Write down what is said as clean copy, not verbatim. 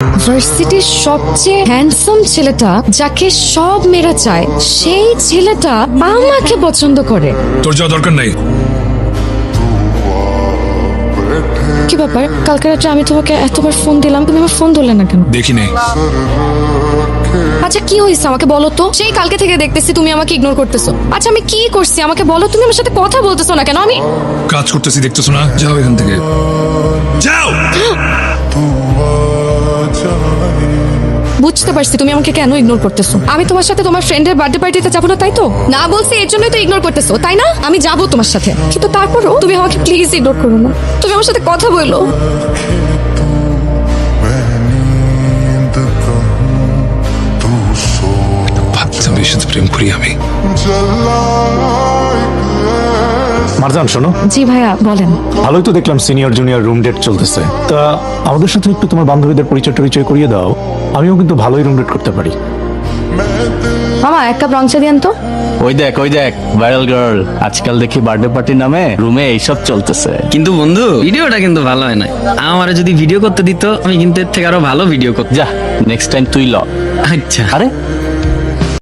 ভার্সিটির সবচেয়ে হ্যান্ডসাম ছেলেটা যাকে সব মেয়েরা চায় সেই ছেলেটা আমাকে পছন্দ করে। তোর যাওয়া দরকার নাই। কি ব্যাপার, কালকে রাতে আমি তোমাকে এতবার ফোন দিলাম, তুমি আমার ফোন ধরলে না কেন? দেখি নাই। আচ্ছা কি হয়েছে আমাকে বলো তো? সেই কালকে থেকে দেখতেছি তুমি আমাকে ইগনোর করতেছো। আচ্ছা আমি কি করছি আমাকে বলো, তুমি আমার সাথে কথা বলতেছো না কেন? আমি কাজ করতেছি দেখতেছো না? যাও এখান থেকে, যাও। বুঝতে পারছি তুমি আমাকে কেন ইগনোর করতেছো। আমি তোমার সাথে তোমার ফ্রেন্ডের বার্থডে পার্টিতে যাবো না, তাই তো? না বলছি এর জন্যই তো ইগনোর করতেছো, তাই না? আমি যাবো তোমার সাথে, কিন্তু তারপরও তুমি আমাকে প্লিজ ইগনোর করো না। তুমি আমার সাথে কথা বলো। বাচ্চা মেয়ের সাথে প্রেম করি আমি। মারজান শোনো, জি ভাইয়া বলেন। ভালোই তো দেখলাম সিনিয়র জুনিয়র রুম ডেট চলতেছে। তা আমাদের সাথে একটু তোমার বান্ধবীদের পরিচয় করিয়ে দাও। আমিও কিন্তু ভালোই রুম ডেট করতে পারি। মামা এক কাপ রং চা দিয়েন তো। ওই দেখ ভাইরাল গার্ল, আজকাল দেখি বার্থডে পার্টির নামে রুমে এইসব চলতেছে। কিন্তু বন্ধু ভিডিওটা কিন্তু ভালো হয় না। আমার যদি ভিডিও করতে দিত আমি কিন্তু এর থেকে আরো ভালো ভিডিও করতাম। যা নেক্সট টাইম তুই ল। আচ্ছা আরে